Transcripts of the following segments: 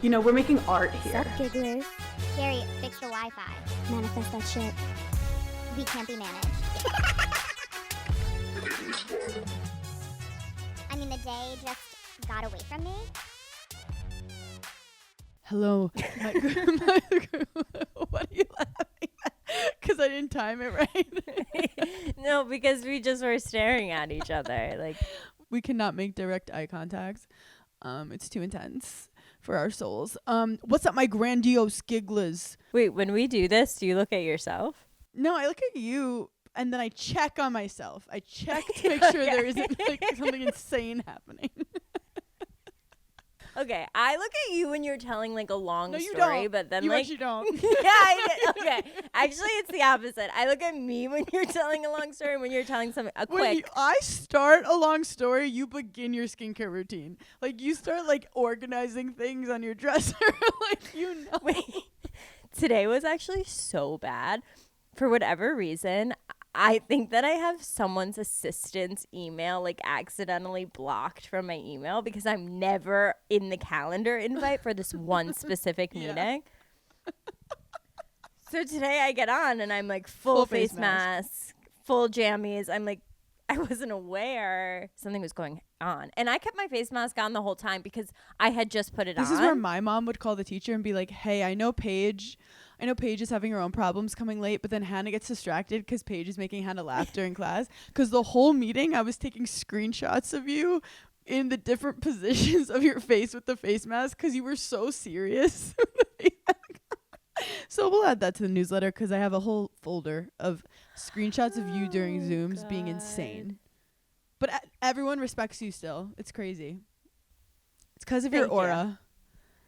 You know, we're making art here. Sup, gigglers? Gary, fix the Wi-Fi. Manifest that shit. We can't be managed. I mean, the day just got away from me. Hello. What are you laughing at? Because I didn't time it right. No, because we just were staring at each other. Like, we cannot make direct eye contacts. It's too intense for our souls. What's up, my grandiose gigglers? wait, when we do this, do you look at yourself? No, I look at you and then I check on myself. I check to make sure there isn't like something insane happening. Okay, I look at you when you're telling like a long No, you story, don't. but then You like actually don't. Okay. Actually, it's the opposite. I look at me when you're telling a long story and when you're telling something quick. I start a long story, you begin your skincare routine. Like you start like organizing things on your dresser. Like you know. Wait. Today was actually so bad. For whatever reason, I think that I have someone's assistant's email like accidentally blocked from my email because I'm never in the calendar invite for this one specific meeting. So today I get on and I'm like full face mask, full jammies. I'm like, I wasn't aware something was going on. And I kept my face mask on the whole time because I had just put it on. This is where my mom would call the teacher and be like, hey, I know Paige is having her own problems coming late, but then Hannah gets distracted because Paige is making Hannah laugh during class. Because the whole meeting, I was taking screenshots of you in the different positions of your face with the face mask because you were so serious. So we'll add that to the newsletter because I have a whole folder of screenshots of you during Zooms being insane. But everyone respects you still. It's crazy. It's because of your aura.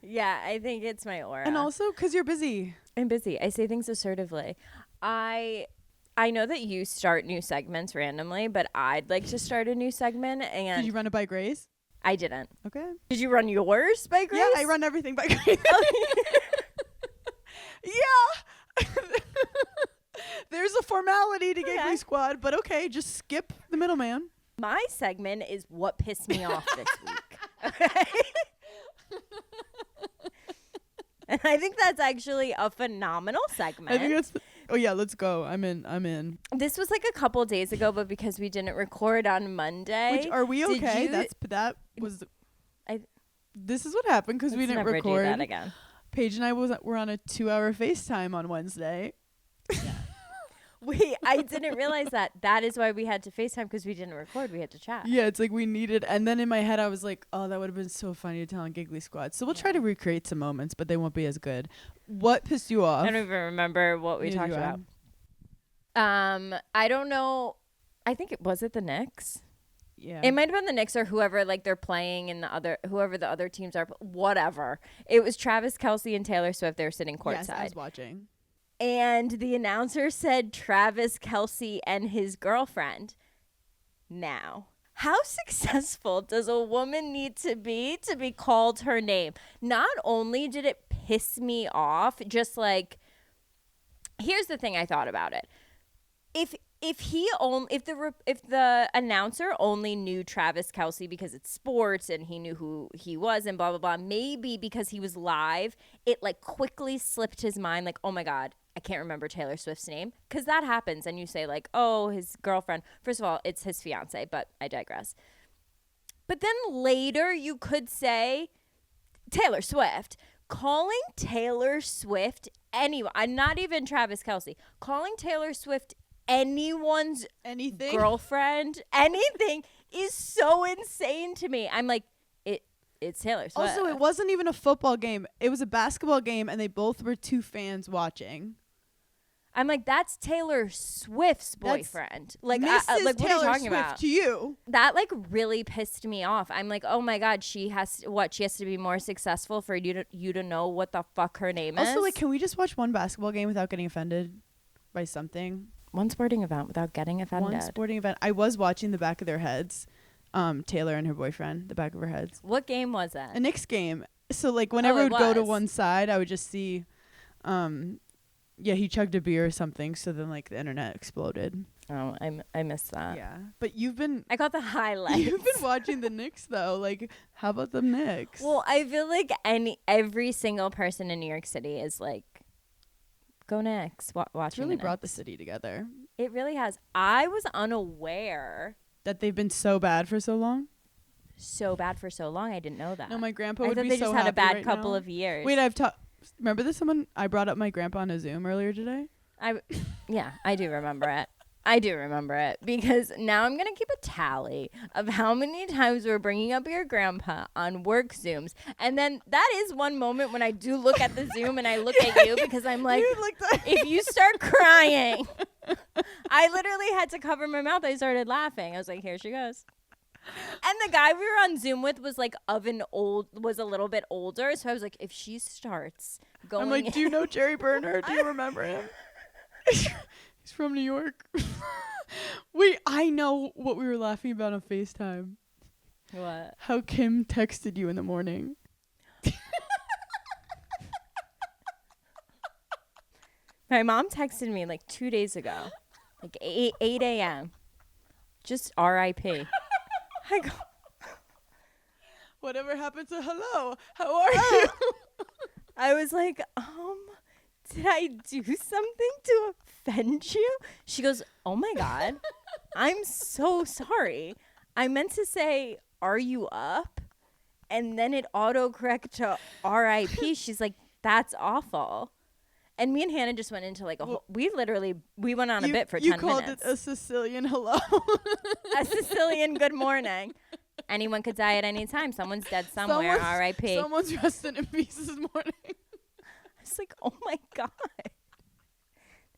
Yeah, I think it's my aura. And also because you're busy. I'm busy. I say things assertively. I know that you start new segments randomly, but I'd like to start a new segment. And Did you run it by Grace? I didn't. Okay. Did you run yours by Grace? Yeah, I run everything by Grace. Yeah. There's a formality to Giggling Squad, but okay, just skip the middleman. My segment is what pissed me off this week. Okay. And I think that's actually a phenomenal segment. I think that's oh yeah, let's go. I'm in. This was like a couple days ago, but because we didn't record on Monday. Which are we okay? This is what happened because we didn't record. Do that again. Paige and I were on a 2-hour FaceTime on Wednesday. Wait, I didn't realize that. That is why we had to FaceTime because we didn't record. We had to chat. Yeah, it's like we needed. And then in my head, I was like, oh, that would have been so funny to tell on Giggly Squad. So we'll try to recreate some moments, but they won't be as good. What pissed you off? I don't even remember what we talked about. I don't know. I think was it the Knicks? Yeah. It might have been the Knicks or whoever like they're playing in whoever the other teams are. Whatever. It was Travis Kelce and Taylor Swift. They were sitting courtside. Yes, I was watching. And the announcer said Travis Kelce and his girlfriend. Now, how successful does a woman need to be called her name? Not only did it piss me off, just like, here's the thing I thought about it. If the announcer only knew Travis Kelce because it's sports and he knew who he was and blah blah blah, maybe because he was live, it like quickly slipped his mind like, oh my God, I can't remember Taylor Swift's name, because that happens and you say like, oh, his girlfriend. First of all, it's his fiance, but I digress. But then later you could say Taylor Swift. Calling Taylor Swift anyone, I'm not even Travis Kelce, calling Taylor Swift anyone's girlfriend, anything is so insane to me. I'm like, it's Taylor Swift. Also, it wasn't even a football game. It was a basketball game, and they both were two fans watching. I'm like, that's Taylor Swift's boyfriend. Like, Mrs. like, what Taylor are you talking Swift about? To you. That like really pissed me off. I'm like, oh my God, she has to be more successful for you to know what the fuck her name is. Also, like, can we just watch one basketball game without getting offended by something? One sporting event without getting offended. One sporting event. I was watching the back of their heads. Taylor and her boyfriend, the back of her heads. What game was that? A Knicks game. So like whenever I would go to one side, I would just see, he chugged a beer or something. So then like the internet exploded. Oh, I missed that. Yeah, but you've been I got the highlights. you've been watching the Knicks though. Like, how about the Knicks? Well, I feel like every single person in New York City is like, go Knicks. it's Watching really the brought the Knicks. city together. It really has. I was unaware. That they've been so bad for so long. So bad for so long. I didn't know that. No, my grandpa I would thought be they so just had a happy bad right couple now. of years. Wait, remember this? I brought up my grandpa on a Zoom earlier today. Yeah, I do remember it. I do remember it because now I'm going to keep a tally of how many times we're bringing up your grandpa on work Zooms. And then that is one moment when I do look at the Zoom and I look at you because I'm like, if you start crying, I literally had to cover my mouth. I started laughing. I was like, here she goes. And the guy we were on Zoom with was like was a little bit older. So I was like, if she starts going. I'm like, do you know Jerry Berner? Do you remember him? He's from New York. Wait, I know what we were laughing about on FaceTime. What? How Kim texted you in the morning. My mom texted me like 2 days ago, like 8 a.m. Just R.I.P. I go, Whatever happened to hello? How are you? I was like, did I do something to offend you? She goes, oh my God, I'm so sorry. I meant to say, are you up? And then it autocorrect to RIP. She's like, that's awful. And me and Hannah just went into like a whole, we went on a bit for 10 minutes. You called it a Sicilian hello. A Sicilian good morning. Anyone could die at any time. Someone's dead somewhere. RIP. Someone's resting in peace this morning. I was like, oh my God. That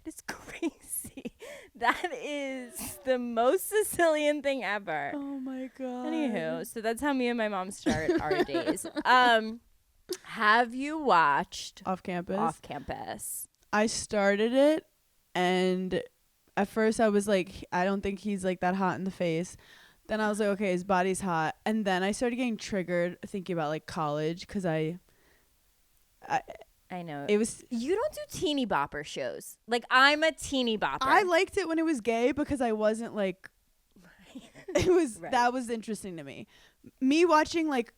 is crazy. That is the most Sicilian thing ever. Oh my God. Anywho, so that's how me and my mom start our days. Have you watched Off Campus? Off Campus? I started it, and at first I was like, I don't think he's like that hot in the face. Then I was like, okay, his body's hot. And then I started getting triggered thinking about like college because I know. it was. You don't do teeny bopper shows. Like, I'm a teeny bopper. I liked it when it was gay because I wasn't like. It was Right. That was interesting to me. Me watching like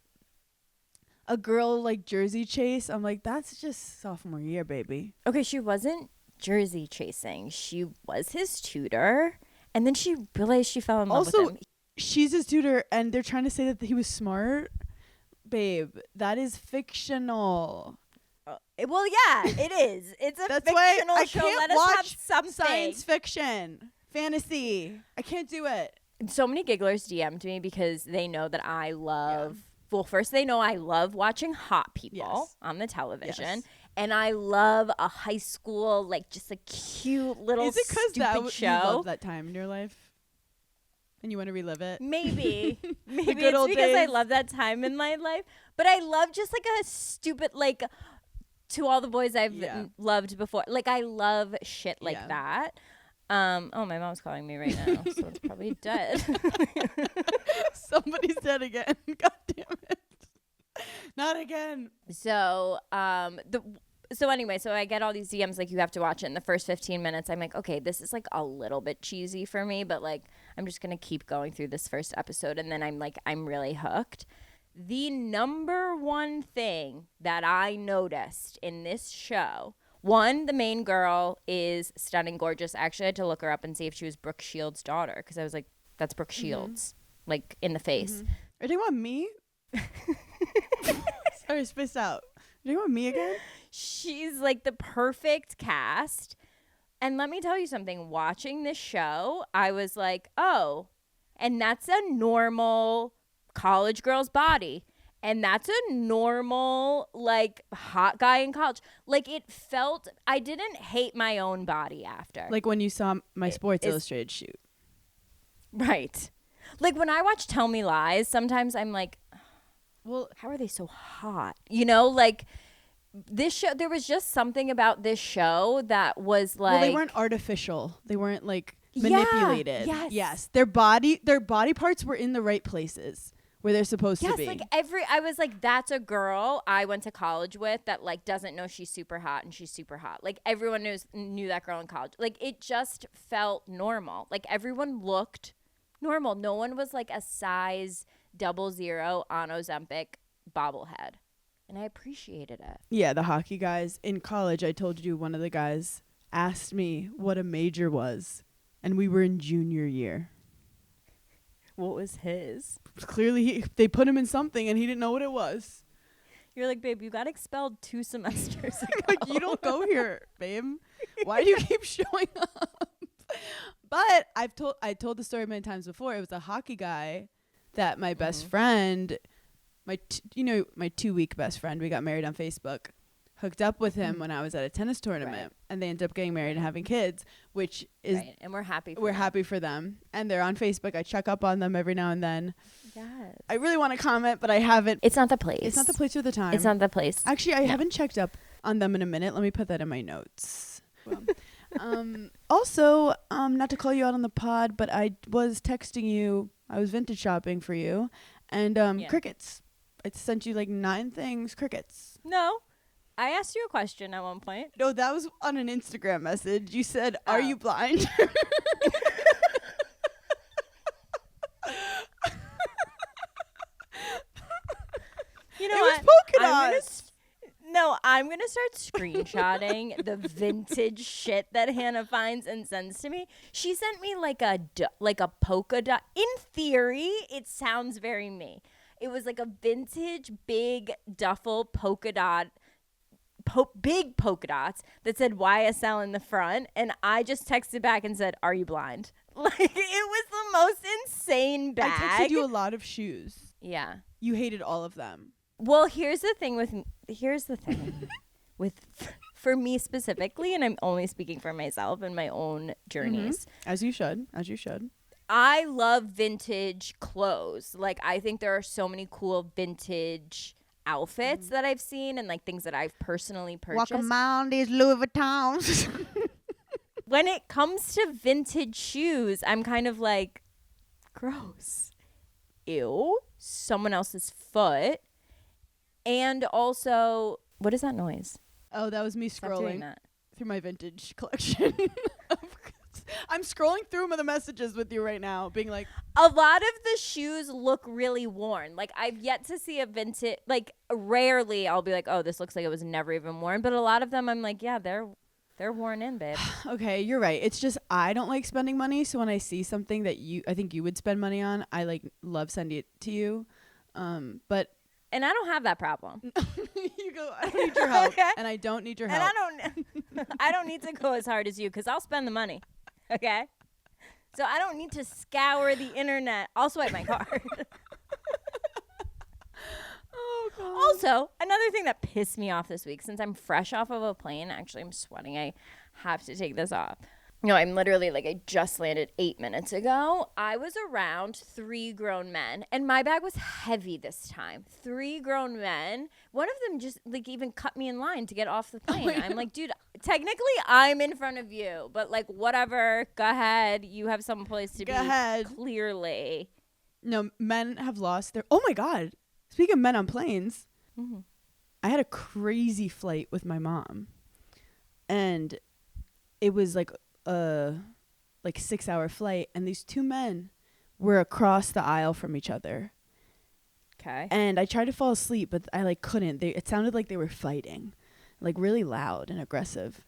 a girl like Jersey chase, I'm like, that's just sophomore year, baby. Okay, she wasn't Jersey chasing. She was his tutor. And then she realized she fell in love Also, with him. she's his tutor, and they're trying to say that he was smart. Babe, that is fictional. Well, yeah, it is. It's a That's why fictional I show. can't Let us have watch something. science fiction, fantasy. I can't do it. So many gigglers DM'd me because they know that I love. Well, first they know I love watching hot people Yes. on the television, Yes. and I love a high school, like just a cute little Is it because stupid you show. love that time in your life, and you want to relive it? Maybe good it's old because I days. love that time in my life, but I love just like a stupid like. To all the boys I've loved before, like I love shit like that. Oh, my mom's calling me right now, so it's probably dead. Somebody's dead again. God damn it! Not again. So, so anyway, so I get all these DMs like you have to watch it in the first 15 minutes. I'm like, okay, this is like a little bit cheesy for me, but like I'm just gonna keep going through this first episode, and then I'm really hooked. The number one thing that I noticed in this show, one, the main girl is stunning, gorgeous. Actually, I had to look her up and see if she was Brooke Shields' daughter because I was like, that's Brooke Shields, like in the face. Are you talking about me? Sorry, spaced out. Are you talking about me again? She's like the perfect cast. And let me tell you something. Watching this show, I was like, oh, and that's a normal college girl's body, and that's a normal like hot guy in college. Like it felt, I didn't hate my own body after. Like when you saw my Sports it's- Illustrated shoot. Right. Like when I watch Tell Me Lies, sometimes I'm like, Well, how are they so hot? You know, like this show, there was just something about this show that was like, well, they weren't artificial. They weren't like Yeah, manipulated. yes. Yes. Their body parts were in the right places. where they're supposed to Yes, be. like I was like, that's a girl I went to college with that like doesn't know she's super hot and she's super hot. Like everyone knew that girl in college. Like it just felt normal. Like everyone looked normal. No one was like a size 00 on Ozempic bobblehead. And I appreciated it. Yeah, the hockey guys. In college, I told you one of the guys asked me what a major was, and we were in junior year. What was his? Clearly, they put him in something, and he didn't know what it was. You're like, babe, you got expelled 2 semesters ago. Like, you don't go here, babe. Why do you keep showing up? But I told the story many times before. It was a hockey guy that my best friend, my 2-week best friend, we got married on Facebook, hooked up with him when I was at a tennis tournament, Right. and they ended up getting married and having kids, which is Right. And we're happy for we're them. happy for them. And they're on Facebook. I check up on them every now and then. Yes. I really want to comment, but I haven't. It's not the place. It's not the place or the time. It's not the place. Actually, I haven't checked up on them in a minute. Let me put that in my notes. Also, not to call you out on the pod, but I was texting you. I was vintage shopping for you, and crickets. I sent you like 9 things. Crickets. No. I asked you a question at one point. No, that was on an Instagram message. You said, "Are you blind?" You know It was what? polka dots. I'm gonna start screenshotting the vintage shit that Hannah finds and sends to me. She sent me like a polka dot. In theory, it sounds very me. It was like a vintage big duffel polka dot. Big polka dots that said YSL in the front, and I just texted back and said, "Are you blind?" Like it was the most insane bag. I texted you a lot of shoes. Yeah. You hated all of them. Well, here's the thing with for me specifically, and I'm only speaking for myself and my own journeys. As you should. I love vintage clothes. Like I think there are so many cool vintage outfits that I've seen and like things that I've personally purchased. Walk around these Louis Vuittons. When it comes to vintage shoes, I'm kind of like, gross. Ew. Someone else's foot. And also, what is that noise? Oh, that was me Stop doing scrolling that. through my vintage collection. I'm scrolling through the messages with you right now, being like, A lot of the shoes look really worn. Like I've yet to see a vintage. Like rarely, I'll be like, "Oh, this looks like it was never even worn." But a lot of them, I'm like, "Yeah, they're worn in, babe." okay, you're right. It's just I don't like spending money, so when I see something that I think you would spend money on, I like love sending it to you. But And I don't have that problem. you go, I don't need your help, Okay. and I don't need your And help. I don't need to go as hard as you because I'll spend the money. Okay. So I don't need to scour the internet. I'll swipe my card. Oh god. Also, another thing that pissed me off this week, since I'm fresh off of a plane, actually I'm sweating. I have to take this off. No, I'm literally like, I just landed 8 minutes ago. I was around 3 grown men, and my bag was heavy this time. 3 grown men. One of them just like even cut me in line to get off the plane. I'm like, dude, technically I'm in front of you, but like whatever, go ahead. You have some place to Go be. ahead. Clearly. No, men have lost their. Oh my god. Speaking of men on planes, I had a crazy flight with my mom, and it was like a 6-hour flight, and these 2 men were across the aisle from each other. Okay. And I tried to fall asleep, but I like couldn't. It sounded like they were fighting, like really loud and aggressive.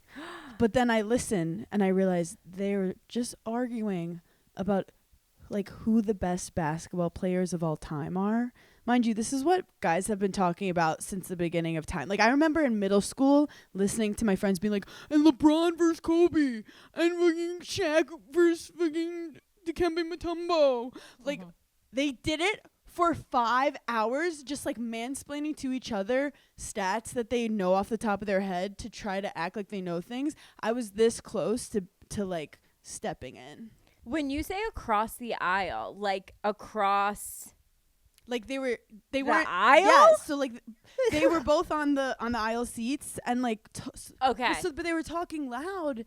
But then I listened and I realized they were just arguing about like who the best basketball players of all time are. Mind you, this is what guys have been talking about since the beginning of time. Like I remember in middle school listening to my friends being like, and LeBron versus Kobe, and fucking Shaq versus fucking Dikembe Mutombo. Like they did it for 5 hours, just like mansplaining to each other stats that they know off the top of their head to try to act like they know things. I was this close to like stepping in. When you say across the aisle, like across Like they were the weren't aisle? Yeah, so like they were both on the aisle seats and like Okay. so, but they were talking loud.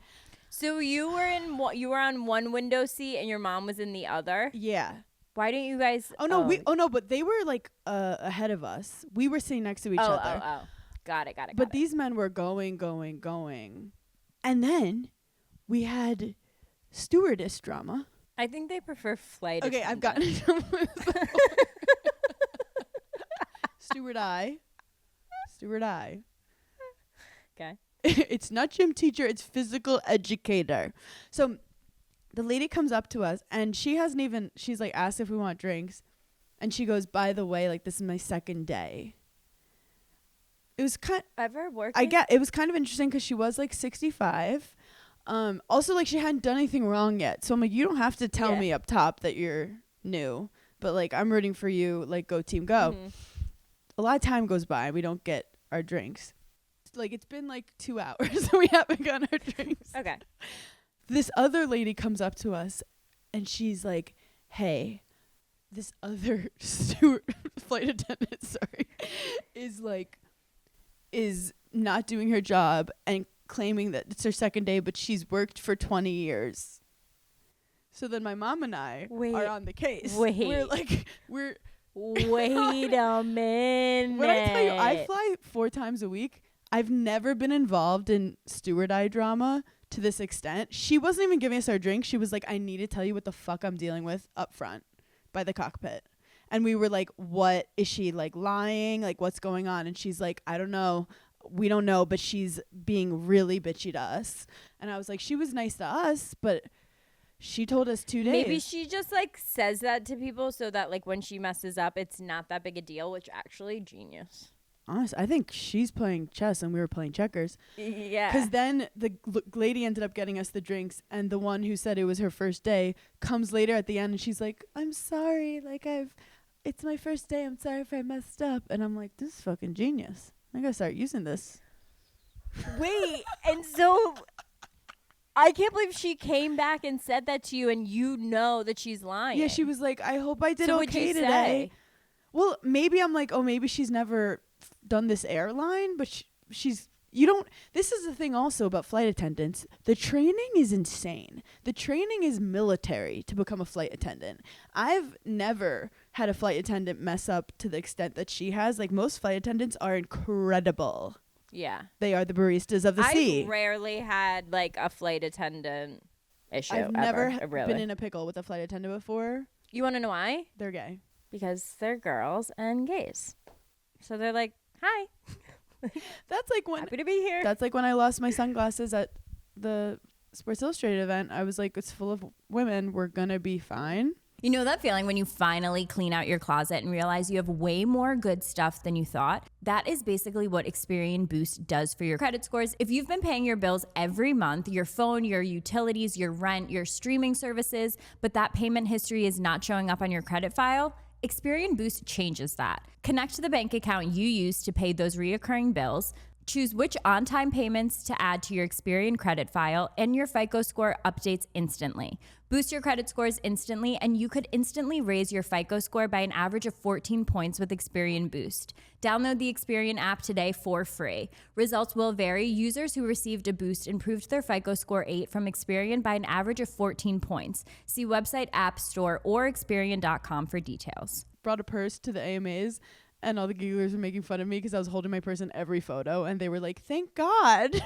So you were on one window seat and your mom was in the other. Yeah. Why didn't you guys? Oh no, but they were like ahead of us. We were sitting next to each other. Oh. Got it. But these men were going. And then we had stewardess drama. I think they prefer flight. Okay, I've gotten in trouble with before. Steward I. Okay. It's not gym teacher, it's physical educator. So the lady comes up to us and she's like asked if we want drinks. And she goes, by the way, like this is my second day. It was ever working? it was kind of interesting because she was like 65. Also like she hadn't done anything wrong yet. So I'm like, you don't have to tell me up top that you're new, but like I'm rooting for you, like go team go. Mm-hmm. A lot of time goes by, we don't get our drinks. Like it's been like 2 hours and we haven't gotten our drinks. Okay. This other lady comes up to us and she's like, hey, this other flight attendant, is not doing her job and claiming that it's her second day, but she's worked for 20 years. So then my mom and I are on the case. Wait a minute. When I tell you I fly 4 times a week, I've never been involved in steward eye drama to this extent. She wasn't even giving us our drink. She was like, I need to tell you what the fuck I'm dealing with up front by the cockpit. And we were like, what is she like lying? Like what's going on? And she's like, I don't know. We don't know, but she's being really bitchy to us. And I was like, she was nice to us, but she told us 2 days. Maybe she just like says that to people so that like when she messes up, it's not that big a deal, which actually genius. Honestly, I think she's playing chess and we were playing checkers. Yeah. Because then the lady ended up getting us the drinks, and the one who said it was her first day comes later at the end and she's like, I'm sorry. Like it's my first day. I'm sorry if I messed up. And I'm like, this is fucking genius. I gotta start using this. Wait, and so I can't believe she came back and said that to you, and you know that she's lying. Yeah, she was like, I hope I did so okay what'd you today. say? Well, maybe I'm like, oh, maybe she's never done this airline, but this is the thing also about flight attendants. The training is insane. The training is military to become a flight attendant. I've never had a flight attendant mess up to the extent that she has. Like most flight attendants are incredible. Yeah. They are the baristas of the sea. I've rarely had like a flight attendant issue. I've never really been in a pickle with a flight attendant before. You want to know why? They're gay. Because they're girls and gays. So they're like, hi. That's like when happy to be here. That's like when I lost my sunglasses at the Sports Illustrated event. I was like, it's full of women. We're gonna be fine. You know that feeling when you finally clean out your closet and realize you have way more good stuff than you thought? That is basically what Experian Boost does for your credit scores. If you've been paying your bills every month, your phone, your utilities, your rent, your streaming services, but that payment history is not showing up on your credit file, Experian Boost changes that. Connect to the bank account you use to pay those reoccurring bills. Choose which on-time payments to add to your Experian credit file, and your FICO score updates instantly. Boost your credit scores instantly, and you could instantly raise your FICO score by an average of 14 points with Experian Boost. Download the Experian app today for free. Results will vary. Users who received a boost improved their FICO score 8 from Experian by an average of 14 points. See website, app store, or Experian.com for details. Brought a purse to the AMAs. And all the gigglers were making fun of me because I was holding my purse in every photo. And they were like, thank God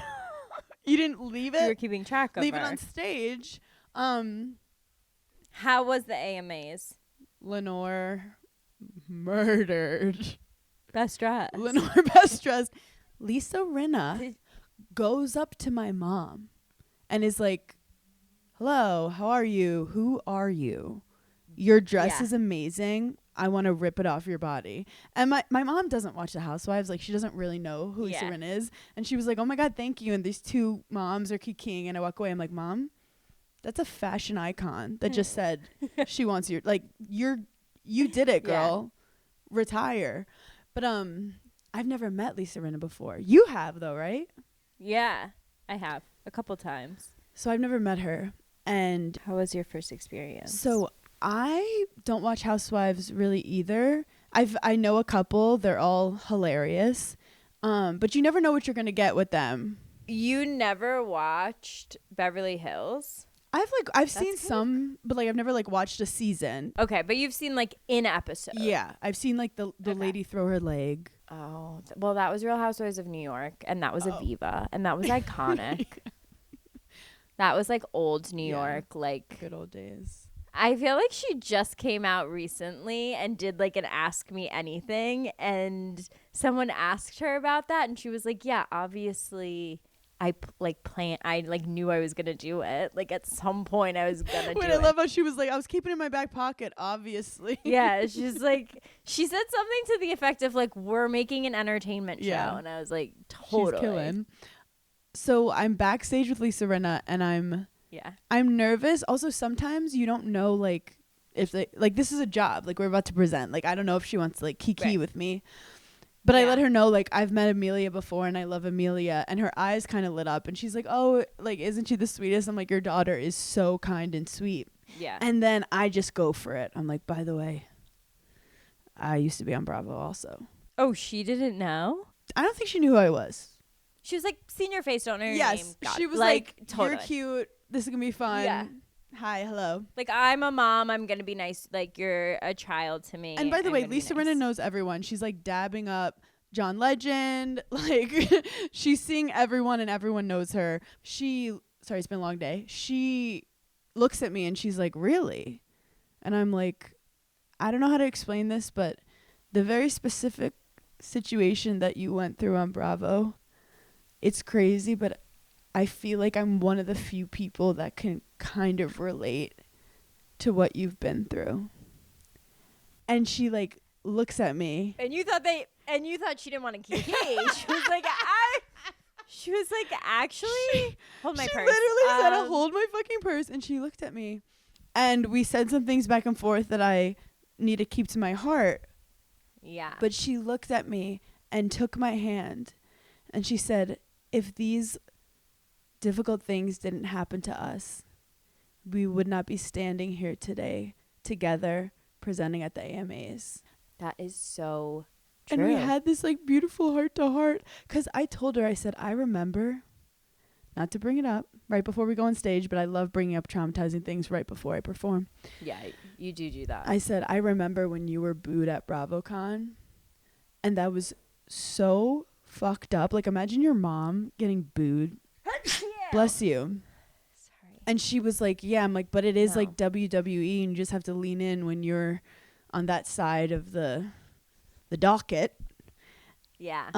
you didn't leave it. You were keeping track of leave her. it on stage. How was the AMAs? Lenore murdered. Best dressed. Lenore best dressed. Lisa Rinna goes up to my mom and is like, hello, how are you? Who are you? Your dress is amazing. I want to rip it off your body. And my mom doesn't watch The Housewives. Like, she doesn't really know who Lisa Rinna is. And she was like, oh, my God, thank you. And these two moms are kikiing. And I walk away. I'm like, Mom, that's a fashion icon that just said she wants you. Like, you did it, girl. Yeah. Retire. But I've never met Lisa Rinna before. You have, though, right? Yeah, I have. A couple times. So I've never met her. And how was your first experience? So I don't watch Housewives really either. I know a couple. They're all hilarious. But you never know what you're going to get with them. You never watched Beverly Hills? I've seen some, but like I've never like watched a season. Okay, but you've seen like in episode. Yeah, I've seen like the lady throw her leg. Oh, well, that was Real Housewives of New York, and that was Aviva, and that was iconic. That was like old New York, like good old days. I feel like she just came out recently and did like an Ask Me Anything, and someone asked her about that, and she was like, "Yeah, obviously." I knew I was gonna do it. Like at some point I was gonna do it. I love how she was like, I was keeping it in my back pocket, obviously. Yeah, she's like, she said something to the effect of like, we're making an entertainment show. Yeah. And I was like, totally. She's killing. So I'm backstage with Lisa Rinna and I'm nervous. Also, sometimes you don't know like if they like this is a job, like we're about to present. Like I don't know if she wants to like kiki with me. But I let her know, like, I've met Amelia before and I love Amelia. And her eyes kind of lit up. And she's like, oh, like, isn't she the sweetest? I'm like, your daughter is so kind and sweet. Yeah. And then I just go for it. I'm like, by the way, I used to be on Bravo also. Oh, she didn't know? I don't think she knew who I was. She was like, seen your face, don't know your name. Yes. She was like, totally. You're cute. This is going to be fun. Yeah. Hi, hello. Like, I'm a mom. I'm going to be nice. Like, you're a child to me. And by the I'm way, gonna be Lisa nice. Rinna knows everyone. She's like dabbing up John Legend. Like, she's seeing everyone and everyone knows her. Sorry, it's been a long day. She looks at me and she's like, really? And I'm like, I don't know how to explain this, but the very specific situation that you went through on Bravo, it's crazy, but I feel like I'm one of the few people that can kind of relate to what you've been through. And she like looks at me. And you thought she didn't want to kiki. She was like, actually, hold my She purse. literally said, hold my fucking purse. And she looked at me. And we said some things back and forth that I need to keep to my heart. Yeah. But she looked at me and took my hand. And she said, if these difficult things didn't happen to us, we would not be standing here today together presenting at the AMAs. That is so true. And we had this like beautiful heart to heart. Because I told her, I said, I remember, not to bring it up right before we go on stage, but I love bringing up traumatizing things right before I perform. Yeah, you do that. I said, I remember when you were booed at BravoCon. And that was so fucked up. Like, imagine your mom getting booed. Bless you. Sorry. And she was like, yeah. I'm like, but it is No. like WWE, and you just have to lean in when you're on that side of the docket. Yeah.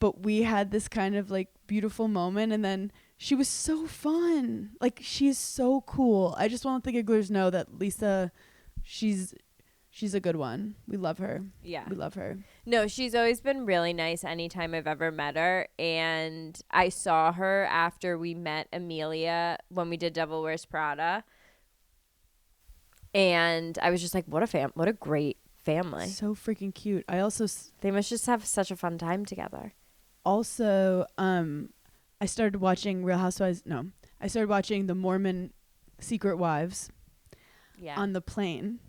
But we had this kind of like beautiful moment, and then she was so fun. Like, she is so cool. I just want the gigglers know that Lisa, she's a good one. We love her. Yeah. We love her. No, she's always been really nice anytime I've ever met her. And I saw her after we met Amelia when we did Devil Wears Prada. And I was just like, what a great family. So freaking cute. I also They must just have such a fun time together. I started watching Real Housewives. No, I started watching the Mormon Secret Wives Yeah. on the plane.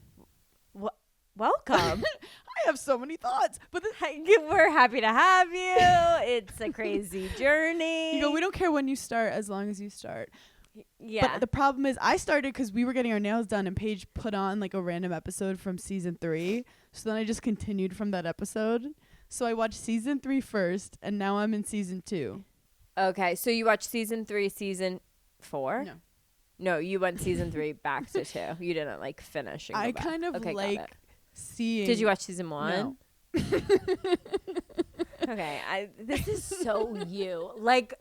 Welcome. I have so many thoughts, but We're happy to have you. It's a crazy journey. you go, we don't care when you start as long as you start. Yeah. But the problem is I started because we were getting our nails done and Paige put on like a random episode from season 3. So then I just continued from that episode. So I watched season 3 first, and now I'm in season 2. Okay, so you watched season 3, season 4? No. No, you went season 3 back to 2. You didn't like finish. And go I back. kind of Okay, got like it. seeing. Did you watch season 1? No. Okay, this is so you. Like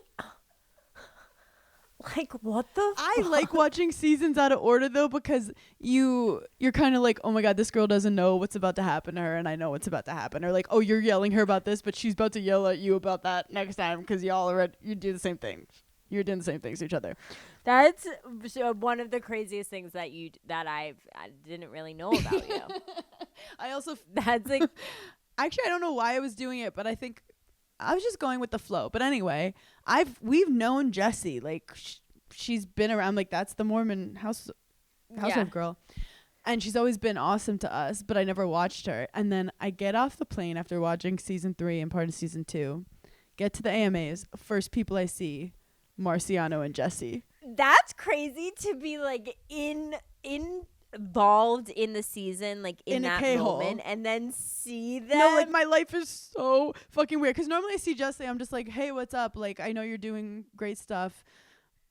what the I like watching seasons out of order though, because you're kind of like, oh my god, this girl doesn't know what's about to happen to her, and I know what's about to happen. Or like, oh, you're yelling her about this, but she's about to yell at you about that next time because you do the same thing. You're doing the same things to each other. That's one of the craziest things that I didn't really know about you. I also That's like actually I don't know why I was doing it, but I think I was just going with the flow. But anyway, we've known Jessie, like she's been around, like that's the Mormon housewife girl, and she's always been awesome to us. But I never watched her. And then I get off the plane after watching season 3 and part of season 2, get to the AMAs. First people I see, Marciano and Jessie. That's crazy to be like involved in the season, like in a that K-hole. moment, and then see them. No, like my life is so fucking weird. Because normally I see Jesse, I'm just like, hey, what's up? Like, I know you're doing great stuff.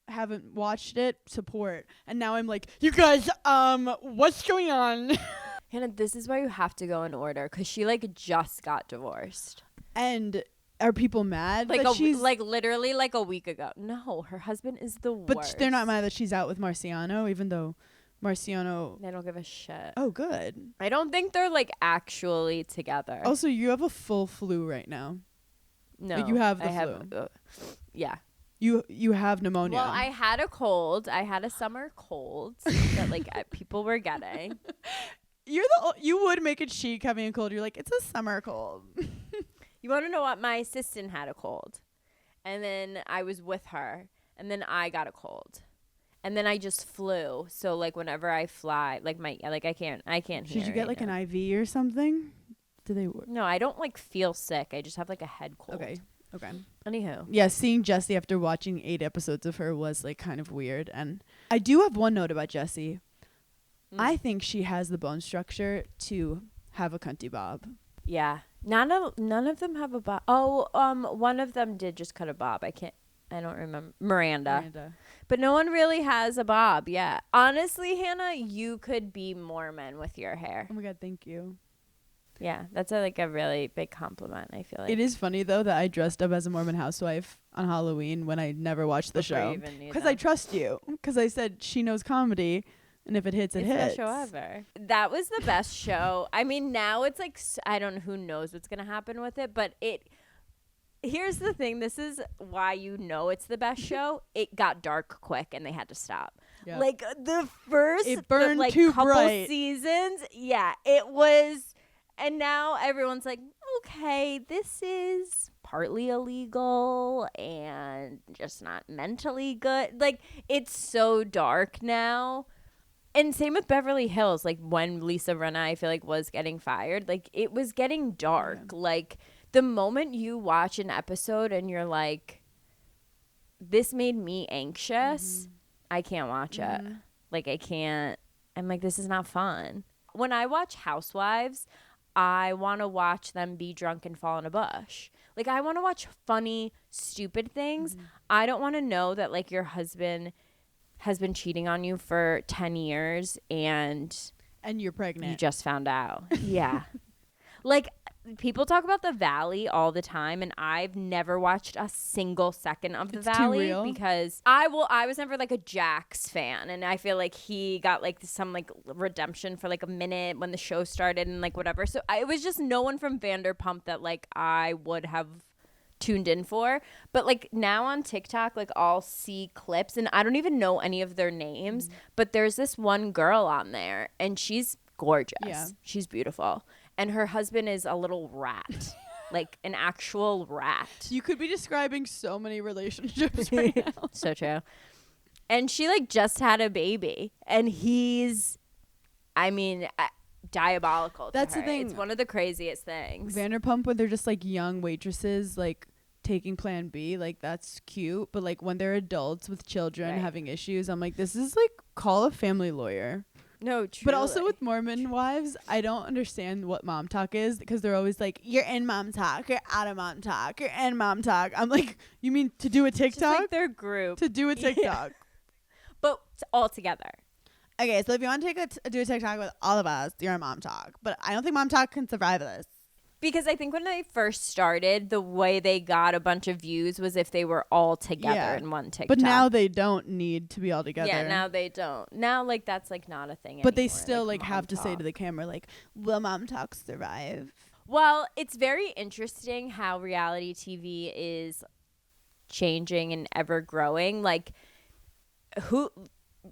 Haven't watched it, support. And now I'm like, you guys, what's going on? Hannah, this is why you have to go in order, because she like just got divorced. And are people mad Like that she's like literally like a week ago. No, her husband is the but worst. they're not mad that she's out with Marciano, even though Marciano. They don't give a shit. Oh, good. I don't think they're like actually together. Also, you have a full flu right now. No, you have the I flu. Yeah. You have pneumonia. Well, I had a cold. I had a summer cold that like people were getting. You would make it chic having a cold. You're like, it's a summer cold. You want to know what? My assistant had a cold, and then I was with her, and then I got a cold, and then I just flew. So like whenever I fly, like I can't hear. Should you get right like now. an IV or something? Do they work? No, I don't like feel sick. I just have like a head cold. Okay. Anywho. Yeah, seeing Jessie after watching 8 episodes of her was like kind of weird. And I do have one note about Jessie. I think she has the bone structure to have a cunty bob. Yeah. None of them have a bob. Oh, one of them did just cut a bob. I don't remember. Miranda. But no one really has a bob. Yeah. Honestly, Hannah, you could be Mormon with your hair. Oh my God, thank you. Yeah, that's a really big compliment, I feel like. It is funny though that I dressed up as a Mormon housewife on Halloween when I never watched the Before you show. even knew Because them. I trust you. Because I said she knows comedy, and if it hits, it It's hits. the best show ever. That was the best show. I mean, now it's like, I don't know, who knows what's going to happen with it, but here's the thing. This is why you know it's the best show. It got dark quick and they had to stop. Yep. Like the first It burned like too couple bright. seasons, yeah, it was. And now everyone's like, okay, this is partly illegal and just not mentally good. Like, it's so dark now. And same with Beverly Hills. Like, when Lisa Rinna, I feel like, was getting fired, like, it was getting dark. Yeah. Like, the moment you watch an episode and you're like, this made me anxious, I can't watch it. Like, I can't. I'm like, this is not fun. When I watch Housewives, I want to watch them be drunk and fall in a bush. Like, I want to watch funny, stupid things. I don't want to know that, like, your husband has been cheating on you for 10 years and you're pregnant. You just found out. Yeah. Like, people talk about The Valley all the time, and I've never watched a single second of The Valley because I was never like a Jax fan, and I feel like he got like some like redemption for like a minute when the show started and like whatever. So it was just no one from Vanderpump that like I would have tuned in for. But like now on TikTok, like I'll see clips, and I don't even know any of their names, but there's this one girl on there, and she's gorgeous. Yeah. She's beautiful. And her husband is a little rat, like an actual rat. You could be describing so many relationships right now. So true. And she like just had a baby, and he's, I mean, diabolical. That's to her. The thing. It's one of the craziest things. Vanderpump, when they're just like young waitresses, like taking Plan B, like that's cute. But like when they're adults with children having issues, I'm like, this is like call a family lawyer. No, truly. But also with Mormon wives, I don't understand what mom talk is because they're always like, you're in mom talk, you're out of mom talk, you're in mom talk. I'm like, you mean to do a TikTok? Just like their group. To do a TikTok. But all together. Okay, so if you want to do a TikTok with all of us, you're a mom talk. But I don't think mom talk can survive this. Because I think when they first started, the way they got a bunch of views was if they were all together in one TikTok. But now they don't need to be all together. Yeah, now they don't. Now, like, that's, like, not a thing But anymore, they still, like have to talk. say to the camera, like, will mom talk survive? Well, it's very interesting how reality TV is changing and ever growing. Like,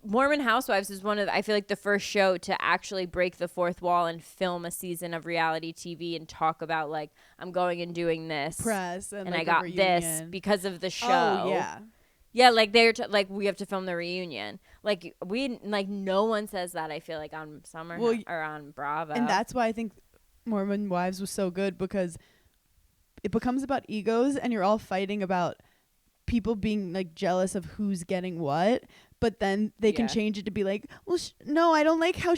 Mormon Housewives is one of, I feel like, the first show to actually break the fourth wall and film a season of reality TV and talk about, like, I'm going and doing this. Press. And like I got this because of the show. Oh, yeah. Yeah, like, they're like, we have to film the reunion. Like, no one says that, I feel like, on Summer or on Bravo. And that's why I think Mormon Wives was so good because it becomes about egos and you're all fighting about people being like jealous of who's getting what, but then they can change it to be like, well, no, I don't like how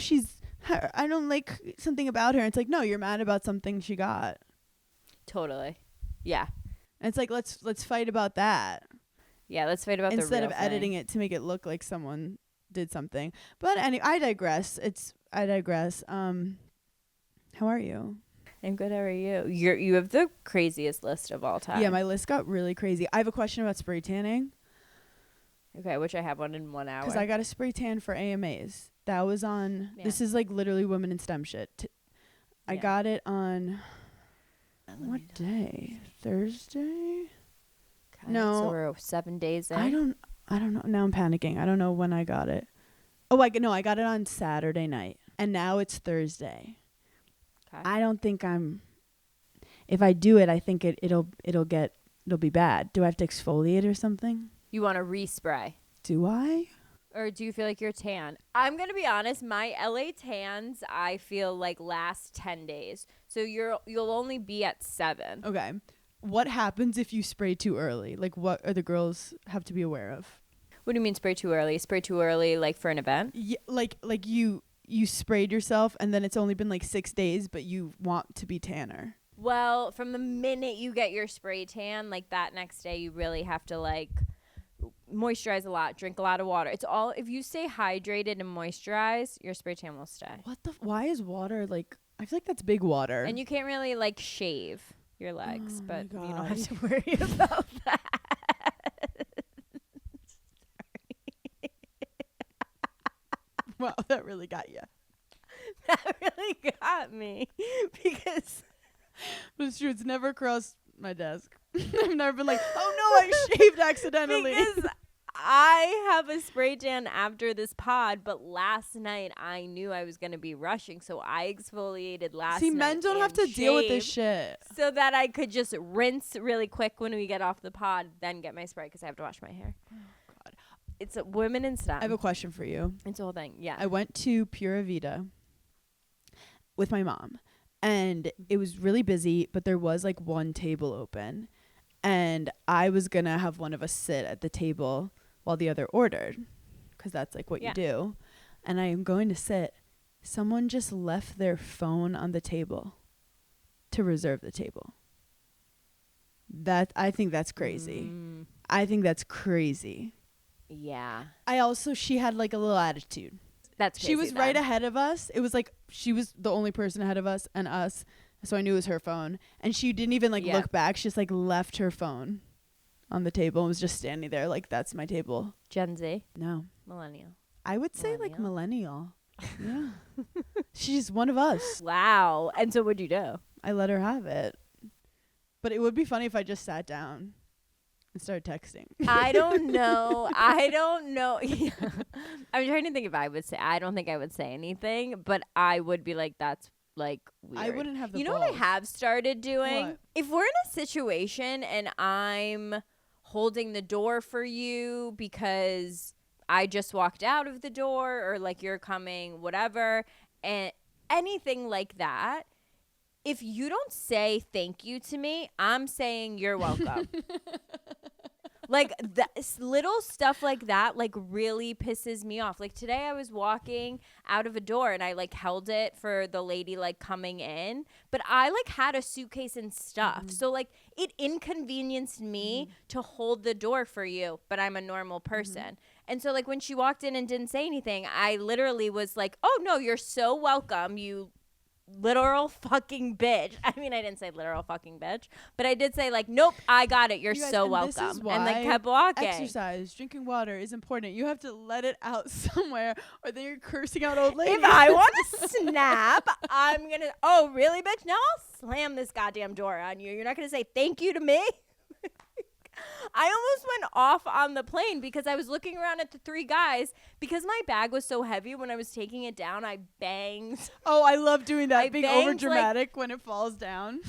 I don't like something about her. And it's like, no, you're mad about something she got. Totally. Yeah. And it's like, let's fight about that. Yeah, let's fight about the real instead of thing. editing it to make it look like someone did something. But anyway, I digress. How are you? I'm good. How are you? You have the craziest list of all time. Yeah, my list got really crazy. I have a question about spray tanning. Okay, which I have one in 1 hour. Because I got a spray tan for AMAs. That was on, this is like literally women in STEM shit. I got it on, what day? Thursday? God, No. So we're 7 days in. I don't know. Now I'm panicking. I don't know when I got it. Oh, I got it on Saturday night. And now it's Thursday. Okay. I don't think if I do it, I think it'll be bad. Do I have to exfoliate or something? You want to respray? Do I? Or do you feel like you're tan? I'm going to be honest, my LA tans, I feel like last 10 days. So you'll only be at 7. Okay. What happens if you spray too early? Like, what are the girls have to be aware of? What do you mean spray too early? Spray too early like for an event? Yeah, like you sprayed yourself and then it's only been like 6 days, but you want to be tanner. Well, from the minute you get your spray tan, like that next day, you really have to like moisturize a lot, drink a lot of water. It's all, if you stay hydrated and moisturize, your spray tan will stay. Why is water like, I feel like that's big water. And you can't really like shave your legs, but you don't God. have to worry about that. Wow, that really got you. That really got me because But it's true, it's never crossed my desk. I've never been like, oh no, I shaved accidentally. because I have a spray tan after this pod, but last night I knew I was going to be rushing, so I exfoliated last night. See, men don't have to deal with this shit. So that I could just rinse really quick when we get off the pod, then get my spray because I have to wash my hair. Oh, God. It's a women in STEM. I have a question for you. It's a whole thing. Yeah. I went to Pura Vida with my mom, and it was really busy, but there was like one table open, and I was going to have one of us sit at the table while the other ordered, because that's like what you do. And I am going to sit. Someone just left their phone on the table to reserve the table. I think that's crazy. I think that's crazy. Yeah. She had like a little attitude. That's crazy. She was right ahead of us. It was like she was the only person ahead of us and us. So I knew it was her phone. And she didn't even look back. She just left her phone on the table and was just standing there like, that's my table. Gen Z? No. Millennial? I would say millennial. Yeah. She's one of us. Wow. And so what'd you do? I let her have it. But it would be funny if I just sat down and started texting. I don't know. Yeah. I'm trying to think if I would say. I don't think I would say anything, but I would be like, that's like weird. I wouldn't have the You know balls. what I have started doing? What? If we're in a situation and I'm holding the door for you because I just walked out of the door or like you're coming, whatever, and anything like that, if you don't say thank you to me, I'm saying you're welcome. Like little stuff like that really pisses me off. Like today I was walking out of a door and I held it for the lady coming in, but I had a suitcase and stuff. So it inconvenienced me to hold the door for you, but I'm a normal person. And so when she walked in and didn't say anything, I literally was like, "Oh no, you're so welcome, you literal fucking bitch." I mean, I didn't say literal fucking bitch, but I did say nope, I got it. You're You guys, so and welcome. this is why And kept walking. Exercise, drinking water is important. You have to let it out somewhere, or then you're cursing out old ladies. If I want to snap, I'm gonna. Oh, really, bitch? Now I'll slam this goddamn door on you. You're not gonna say thank you to me. I almost went off on the plane because I was looking around at the 3 guys. Because my bag was so heavy when I was taking it down, I banged. Oh, I love doing that. I Being banged, over dramatic when it falls down.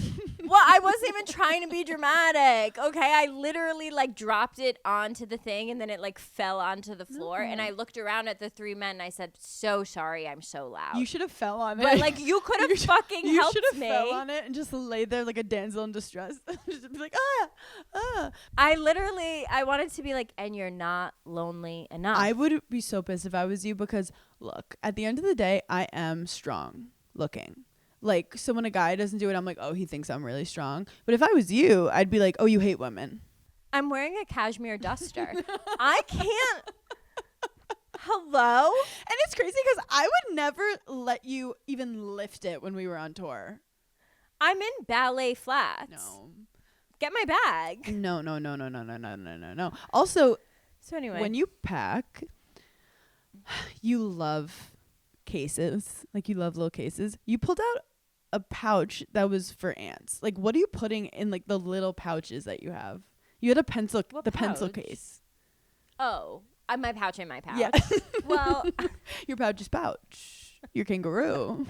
Well, I wasn't even trying to be dramatic. Okay, I literally dropped it onto the thing and then it fell onto the floor. And I looked around at the 3 men and I said, "So sorry, I'm so loud." You should have fell on it. But you could have fucking helped You should have me. fell on it and just laid there like a damsel in distress. Just be like, ah. I wanted to be like, and you're not lonely enough. I would be so pissed if I was you because, look, at the end of the day, I am strong looking. Like, so when a guy doesn't do it, I'm like, oh, he thinks I'm really strong. But if I was you, I'd be like, oh, you hate women. I'm wearing a cashmere duster. I can't. Hello? And it's crazy because I would never let you even lift it when we were on tour. I'm in ballet flats. No. Get my bag. No. Also, So anyway. when you pack, you love cases. Like, you love little cases. You pulled out a pouch that was for ants. Like, what are you putting in, like, the little pouches that you have? You had a pencil, What the pencil pouch? case. Oh, my pouch in my pouch. Yeah. Well, Your pouch is pouch. Your kangaroo.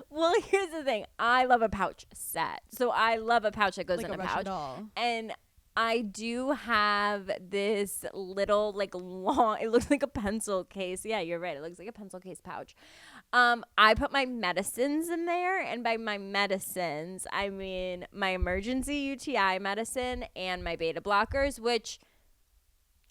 well, here's the thing. I love a pouch set. So I love a pouch that goes Like in a a Russian pouch. doll. And I do have this little, like, long, it looks like a pencil case. Yeah, you're right. It looks like a pencil case pouch. I put my medicines in there. And by my medicines, I mean my emergency UTI medicine and my beta blockers, which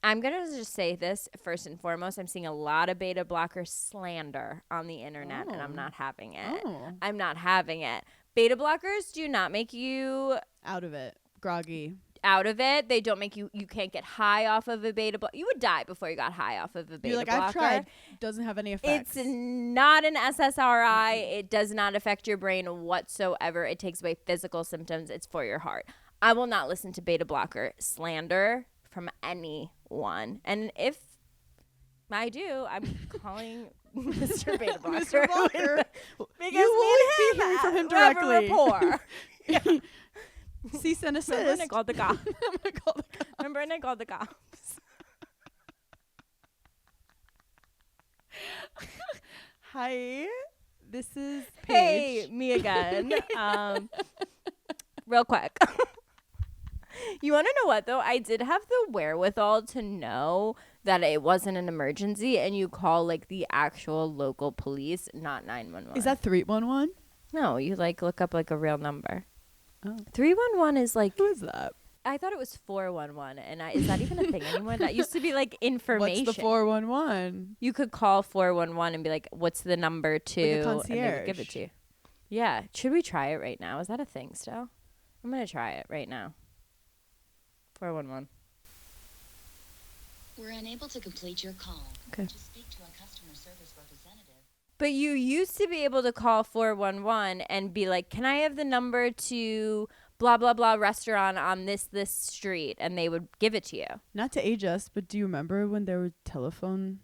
I'm going to just say this first and foremost. I'm seeing a lot of beta blocker slander on the internet, and I'm not having it. I'm not having it. Beta blockers do not make you Out of it. Groggy. out of it. They don't make you can't get high off of a beta blocker. You would die before you got high off of a beta You're like, blocker. I've tried. Doesn't have any effects. It's not an SSRI. It does not affect your brain whatsoever. It takes away physical symptoms. It's for your heart. I will not listen to beta blocker slander from anyone. And if I do, I'm calling Mr. Beta Blocker. Mr. Blocker. Because You me will and be him hearing from him have a directly. rapport. Cease and assist. Remember when I called the cops? I'm gonna call the cops. Remember when I called the cops? Hi, this is Hey, Paige. me again. Real quick. You want to know what, though? I did have the wherewithal to know that it wasn't an emergency, and you call, like, the actual local police, not 911. Is that 311? No, you, like, look up, like, a real number. Oh. 311 is, like, Who is that? I thought it was 411, and is that even a thing anymore? That used to be, like, information. What's the 411? You could call 411 and be like, what's the number to, Like a and they would give concierge. it to you. Yeah. Should we try it right now? Is that a thing still? I'm going to try it right now. 411. We're unable to complete your call. Okay. To speak to a customer service representative. But you used to be able to call 411 and be like, can I have the number to blah, blah, blah restaurant on this street? And they would give it to you. Not to age us, but do you remember when there were telephones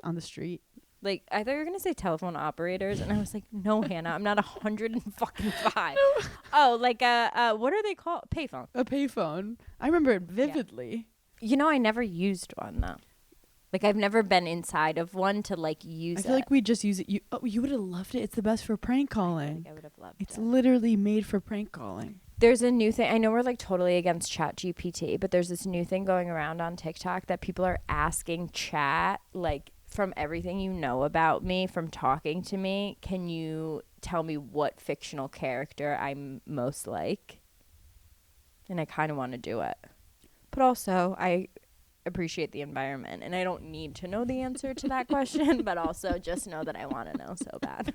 on the street? Like, I thought you were going to say telephone operators. And I was like, no, Hannah, I'm not 105. Oh, like, what are they called? Payphone. A payphone. I remember it vividly. You know, I never used one, though. Like, I've never been inside of one to, like, use I feel like we just use it. You would have loved it. It's the best for prank calling. I would have loved It's it. literally made for prank calling. There's a new thing. I know we're, like, totally against Chat GPT, but there's this new thing going around on TikTok that people are asking Chat, like, from everything you know about me, from talking to me, can you tell me what fictional character I'm most like? And I kind of want to do it. But also, I appreciate the environment, and I don't need to know the answer to that question, but also just know that I want to know so bad.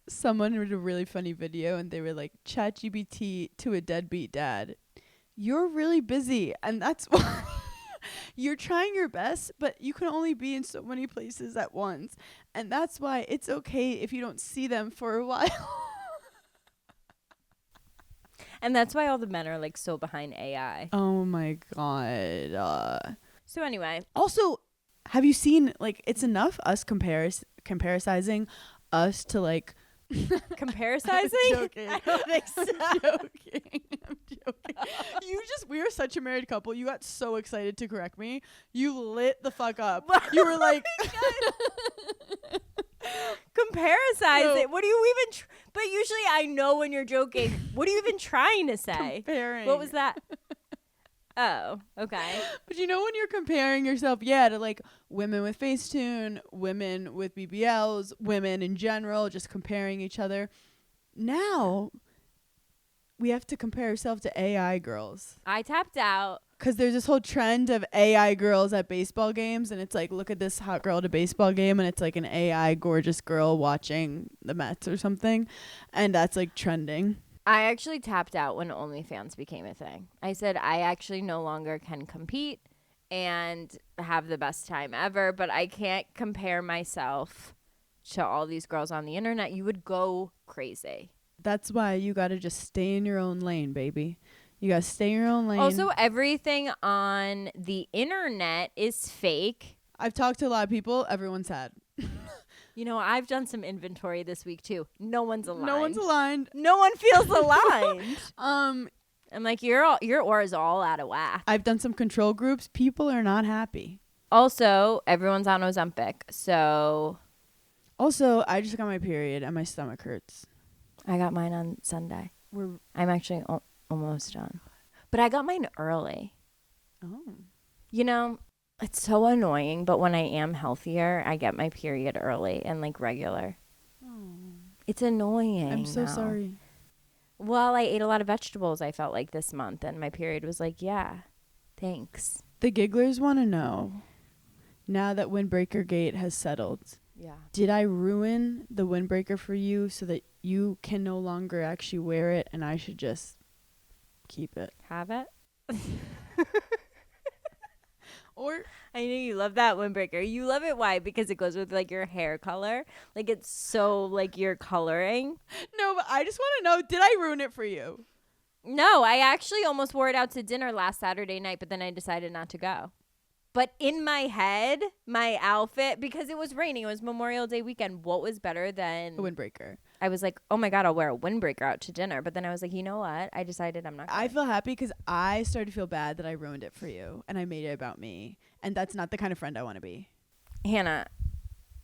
Someone did a really funny video and they were like, ChatGPT to a deadbeat dad. You're really busy, and that's why you're trying your best, but you can only be in so many places at once. And that's why it's okay if you don't see them for a while. And that's why all the men are, like, so behind AI. Oh my God. So anyway, Also, have you seen, like, it's enough us comparisizing us to, like, comparisizing? joking. I don't think so. I'm joking. I'm joking. We were such a married couple. You got so excited to correct me. You lit the fuck up. You were like, Comparisize No. it. What do you even? But usually I know when you're joking. What are you even trying to say? comparing. What was that? Oh, okay. But you know when you're comparing yourself, to like women with Facetune, women with BBLs, women in general, just comparing each other. Now, we have to compare ourselves to AI girls. I tapped out. Because there's this whole trend of AI girls at baseball games, and it's like, look at this hot girl at a baseball game, and it's like an AI gorgeous girl watching the Mets or something, and that's like trending. I actually tapped out when OnlyFans became a thing. I said I actually no longer can compete and have the best time ever, but I can't compare myself to all these girls on the internet. You would go crazy. That's why you got to just stay in your own lane, baby. You got to stay in your own lane. Also, everything on the internet is fake. I've talked to a lot of people. Everyone's sad. You know, I've done some inventory this week too. No one's aligned. No one's aligned. No one feels aligned. I'm like, your aura is all out of whack. I've done some control groups. People are not happy. Also, everyone's on Ozempic, so. Also, I just got my period and my stomach hurts. I got mine on Sunday. I'm actually almost done. But I got mine early. Oh. You know, it's so annoying, but when I am healthier, I get my period early and like regular. Oh. It's annoying. I'm so now. sorry. Well, I ate a lot of vegetables, I felt like, this month, and my period was like, yeah, thanks. The gigglers want to know, now that Windbreaker Gate has settled, Yeah. did I ruin the windbreaker for you so that you can no longer actually wear it and I should just keep it? Have it? Or I know you love that windbreaker. You love it. Why? Because it goes with like your hair color. Like it's so like you're coloring. no, but I just want to know, did I ruin it for you? No, I actually almost wore it out to dinner last Saturday night, but then I decided not to go. But in my head, my outfit, because it was raining, it was Memorial Day weekend. What was better than A windbreaker. I was like, oh my God, I'll wear a windbreaker out to dinner. But then I was like, you know what? I decided I'm not going I feel happy because I started to feel bad that I ruined it for you and I made it about me. And that's not the kind of friend I want to be. Hannah,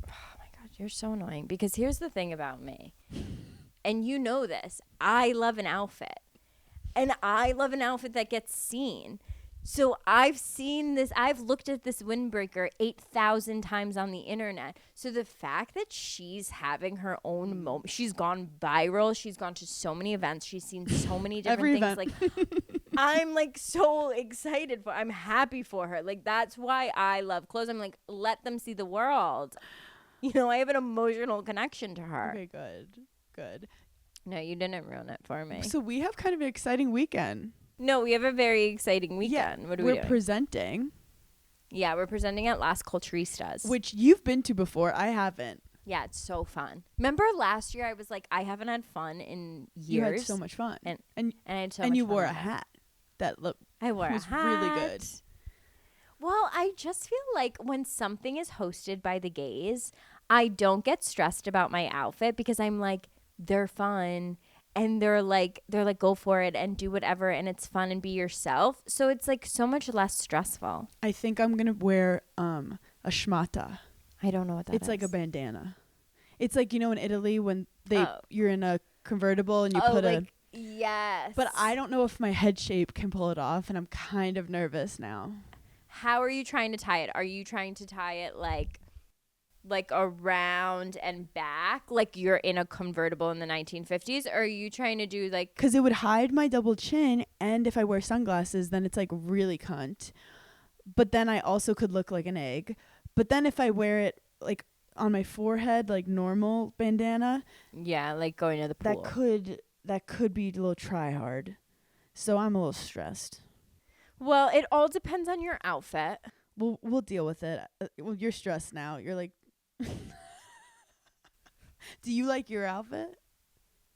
oh my God, you're so annoying. Because here's the thing about me. And you know this. I love an outfit. And I love an outfit that gets seen. So I've seen this. I've looked at this windbreaker 8,000 times on the internet. So the fact that she's having her own moment, she's gone viral. She's gone to so many events. She's seen so many different things. Like I'm like so excited for. I'm happy for her. Like that's why I love clothes. I'm like, let them see the world. You know, I have an emotional connection to her. Okay, good. No, you didn't ruin it for me. So we have kind of an exciting weekend. No, we have a very exciting weekend. What are we doing? We're presenting. Yeah, we're presenting at Las Culturistas. Which you've been to before. I haven't. Yeah, it's so fun. Remember last year I was like, I haven't had fun in years. You had so much fun. And I had so and much you fun wore a with it. hat that looked I wore was a hat. really good. Well, I just feel like when something is hosted by the gays, I don't get stressed about my outfit because I'm like, they're fun. And they're like, go for it and do whatever. And it's fun and be yourself. So it's like so much less stressful. I think I'm going to wear a schmata. I don't know what that is. It's like a bandana. It's like, you know, in Italy when you're in a convertible and you put like, yes. But I don't know if my head shape can pull it off. And I'm kind of nervous now. How are you trying to tie it? Are you trying to tie it like around and back, like you're in a convertible in the 1950s, or are you trying to do like, because it would hide my double chin, and if I wear sunglasses then it's like really cunt, but then I also could look like an egg. But then if I wear it like on my forehead like normal bandana, yeah, like going to the pool, that could be a little try hard, so I'm a little stressed. Well, it all depends on your outfit. We'll deal with it. Well, you're stressed now. You're like do you like your outfit?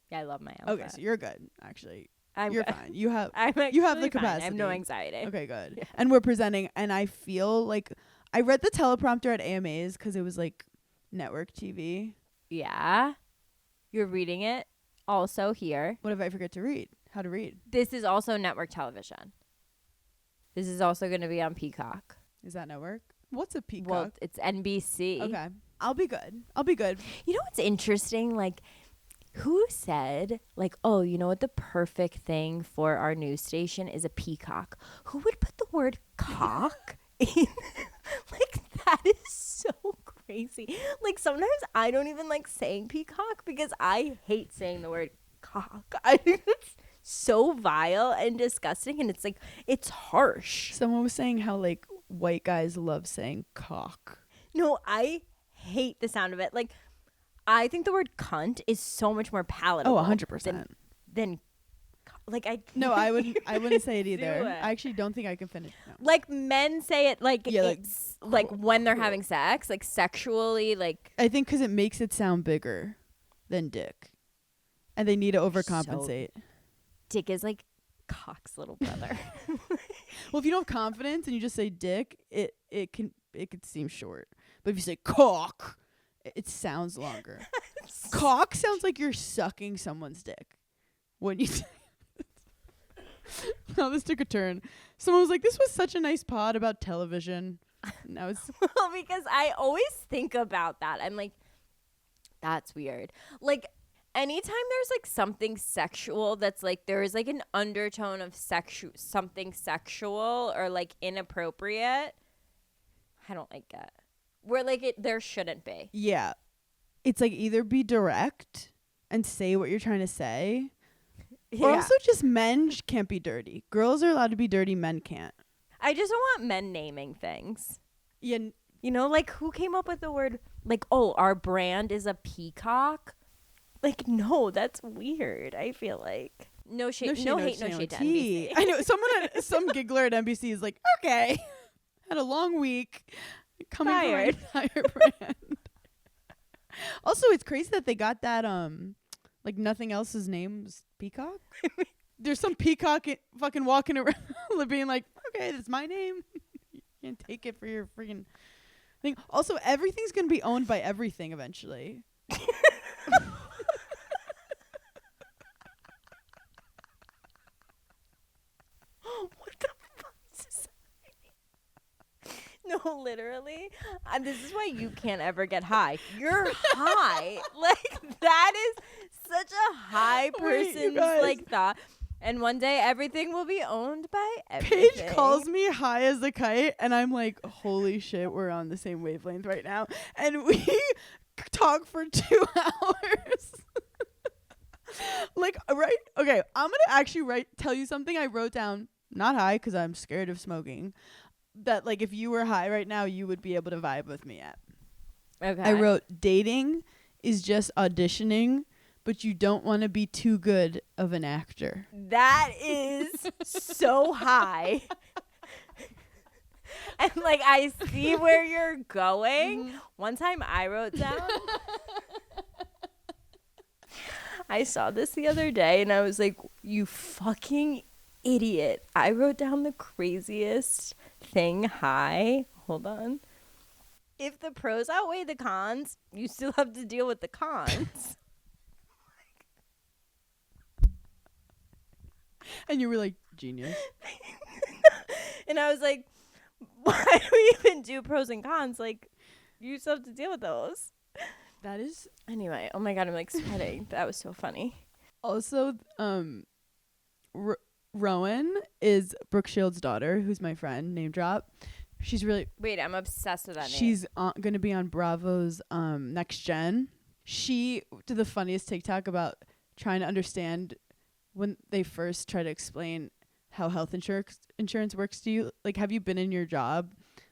Yeah, I love my outfit. Okay, so you're good actually. I'm you're good. fine. You have I'm you have actually the fine. I have capacity. no anxiety. Okay, good. Yeah. And we're presenting, and I feel like I read the teleprompter at AMAs because it was like network TV. Yeah, you're reading it also here. What if I forget to read? How to read? This is also network television. This is also going to be on Peacock. Is that network? What's a peacock? Well, it's NBC. Okay. I'll be good. You know what's interesting? Like, who said, like, oh, you know what? The perfect thing for our news station is a peacock. Who would put the word cock in? Like, that is so crazy. Like, sometimes I don't even like saying peacock because I hate saying the word cock. I think it's so vile and disgusting, and it's like it's harsh. Someone was saying how like white guys love saying cock. No, I hate the sound of it. Like, I think the word cunt is so much more palatable. Oh, 100%. Than like I No, I wouldn't say it either. it. I actually don't think I can finish. No. like men say it like Yeah, like, it's like when they're having sex, like sexually, like I think because it makes it sound bigger than dick, and they need to overcompensate. dick is like cock's little brother. Well, if you don't have confidence and you just say dick, it could seem short. But if you say cock, it sounds longer. Cock sounds like you're sucking someone's dick when you say. Now this took a turn. Someone was like, "This was such a nice pod about television." Now it's Well, because I always think about that. I'm like, that's weird. Like, anytime there's like something sexual that's like there is like an undertone of something sexual or like inappropriate, I don't like it. Where like there shouldn't be. yeah. It's like either be direct and say what you're trying to say, or also just men can't be dirty. Girls are allowed to be dirty. Men can't. I just don't want men naming things. Yeah. You know, like who came up with the word like, oh, our brand is a peacock? Like, no, that's weird. I feel like no shade, no hate, no shade to NBC. I know some giggler at NBC is like, okay, had a long week, coming Fired. from an entire brand. Also, it's crazy that they got that like nothing else's name's Peacock. There's some peacock fucking walking around being like, okay, that's my name. You can't take it for your freaking thing. Also, everything's gonna be owned by everything eventually. What the fuck is this? No, literally. This is why you can't ever get high. You're high. Like, that is such a high Wait, you person's guys. like thought. And one day everything will be owned by everything. Paige calls me high as a kite, and I'm like, holy shit, we're on the same wavelength right now. And we talk for 2 hours. Like, right? Okay, I'm going to actually tell you something I wrote down. Not high, because I'm scared of smoking. That, like, if you were high right now, you would be able to vibe with me at. Okay. I wrote, dating is just auditioning, but you don't want to be too good of an actor. That is so high. And like I see where you're going. Mm-hmm. One time I wrote down I saw this the other day and I was like, you fucking idiot. I wrote down the craziest thing high. Hold on. If the pros outweigh the cons, you still have to deal with the cons. And you were like, genius. And I was like, why do we even do pros and cons? Like, you still have to deal with those. That is Anyway, oh my God, I'm like sweating. That was so funny. also, Rowan is Brooke Shields' daughter, who's my friend, name drop. She's really, Wait, I'm obsessed with that name. she's going to be on Bravo's Next Gen. She did the funniest TikTok about trying to understand when they first try to explain how health insurance works to you. Like, have you been in your job,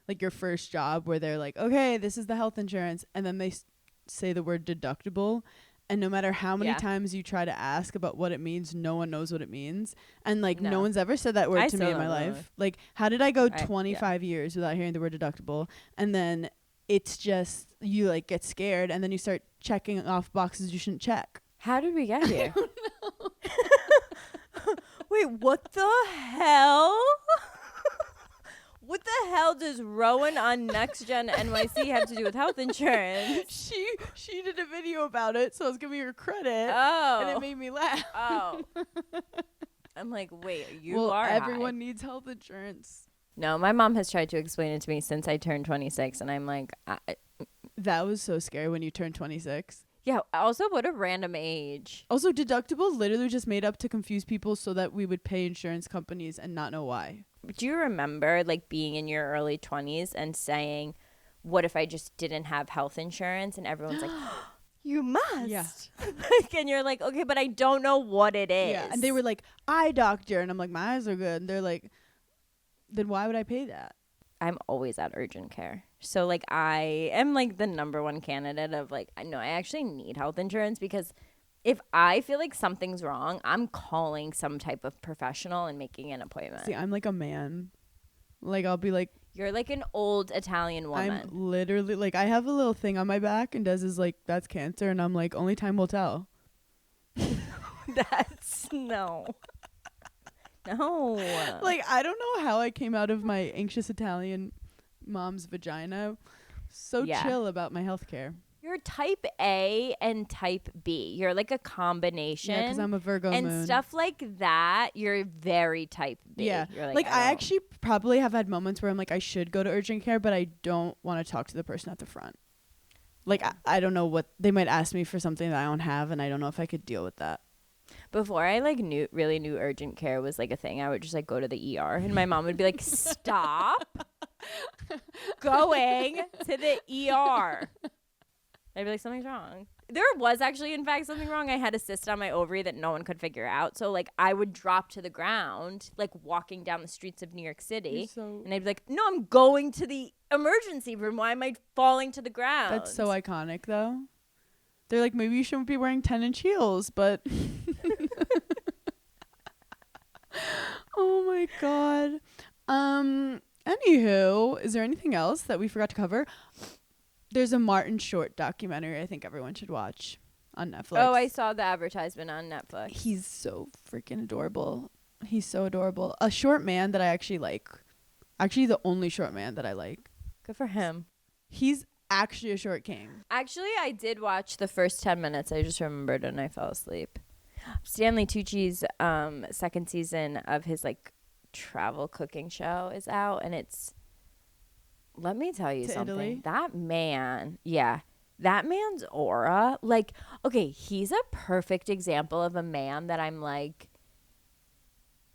like your first job, where they're like, okay, this is the health insurance, and then they say the word deductible, and no matter how many times you try to ask about what it means, no one knows what it means. And like no one's ever said that word I to me still in my don't know. life. Like, how did I go 25 years without hearing the word deductible? And then it's just, you like get scared, and then you start checking off boxes you shouldn't check. How did we get here? Wait, what the hell? What the hell does Rowan on Next Gen NYC have to do with health insurance? She did a video about it, so I was giving her credit. Oh. And it made me laugh. Oh. I'm like, wait, you well, are everyone high. needs health insurance. No, my mom has tried to explain it to me since I turned 26, and I'm like, That was so scary when you turned 26. yeah, also what a random age. Also, deductible literally just made up to confuse people so that we would pay insurance companies and not know why. Do you remember like being in your early 20s and saying, what if I just didn't have health insurance? And everyone's like, you must. Yeah. Like, and you're like, okay, but I don't know what it is. Yeah. And they were like, eye doctor. And I'm like, my eyes are good. And they're like, then why would I pay that? I'm always at urgent care. So like I am like the number one candidate of like, I actually need health insurance because if I feel like something's wrong, I'm calling some type of professional and making an appointment. See, I'm like a man. Like, I'll be like, You're like an old Italian woman. I'm literally like, I have a little thing on my back, and Des is like, that's cancer. And I'm like, only time will tell. That's no. No. Like, I don't know how I came out of my anxious Italian mom's vagina. So Yeah. chill about my healthcare. You're type A and type B. You're like a combination. Yeah, because I'm a Virgo and moon. stuff like that, you're very type B. Yeah. You're Like, I don't- actually probably have had moments where I'm like, I should go to urgent care, but I don't want to talk to the person at the front. Like, I don't know what they might ask me for something that I don't have, and I don't know if I could deal with that. Before I like really knew urgent care was like a thing, I would just like go to the ER and my mom would be like, stop going to the ER. I'd be like, something's wrong. There was actually, in fact, something wrong. I had a cyst on my ovary that no one could figure out. So like I would drop to the ground, like walking down the streets of New York City. And I'd be like, no, I'm going to the emergency room. Why am I falling to the ground? That's so iconic, though. They're like, maybe you shouldn't be wearing 10-inch heels, but... Oh, my God. Anywho, is there anything else that we forgot to cover? There's a Martin Short documentary I think everyone should watch on Netflix. Oh, I saw the advertisement on Netflix. He's so freaking adorable. He's so adorable. A short man that I actually like. Actually, the only short man that I like. Good for him. He's actually a short king. Actually, I did watch the first 10 minutes. I just remembered and I fell asleep. Stanley Tucci's second season of his like travel cooking show is out, and it's, let me tell you To something. Italy? That man, that man's aura, like, okay, he's a perfect example of a man that I'm like,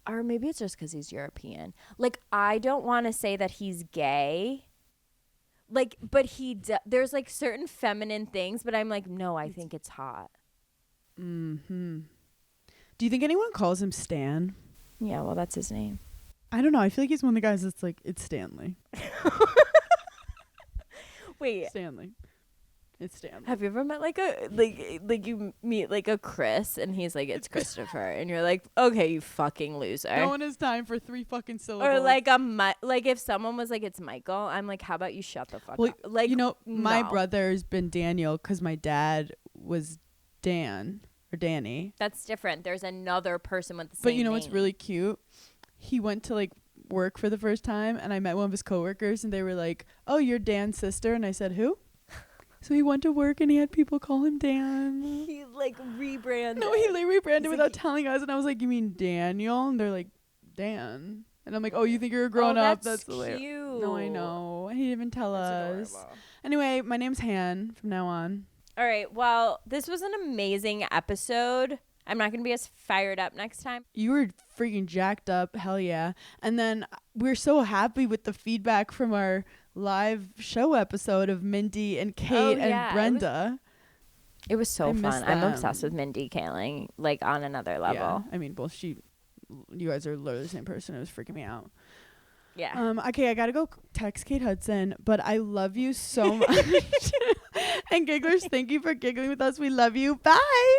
or maybe it's just because he's European. Like, I don't want to say that he's gay. Like, but there's like certain feminine things, but I'm like, no, I think it's hot. Mm-hmm. Do you think anyone calls him Stan? Yeah, well, that's his name. I don't know. I feel like he's one of the guys that's like, it's Stanley. Wait, Stanley. It's Stanley. have you ever met like a like you meet like a Chris and he's like, it's Christopher, and you're like, okay, you fucking loser. No one has time for 3 fucking syllables. Or like like if someone was like, it's Michael, I'm like, how about you shut the fuck Well, up? Like, you know, my no. brother's been Daniel because my dad was Dan or Danny. That's different. There's another person with the same But you know what's name. really cute? He went to like work for the first time, and I met one of his coworkers, and they were like, "Oh, you're Dan's sister," and I said, "Who?" So he went to work, and he had people call him Dan. He like rebranded. No, he like rebranded He's without like- telling us, and I was like, "You mean Daniel?" And they're like, "Dan," and I'm like, "Oh, you think you're a grown Oh, up? that's hilarious." cute. No, I know. He didn't even tell That's us. adorable. Anyway, my name's Han from now on. All right. Well, this was an amazing episode. I'm not going to be as fired up next time. You were freaking jacked up, hell yeah. And then we're so happy with the feedback from our live show episode of Mindy and Kate yeah, and Brenda. It was so I miss fun. I'm them. obsessed with Mindy Kaling, like on another level. Yeah, I mean, well, you guys are literally the same person. It was freaking me out. Yeah. Okay, I gotta go text Kate Hudson, but I love you so much. And gigglers, thank you for giggling with us. We love you. Bye.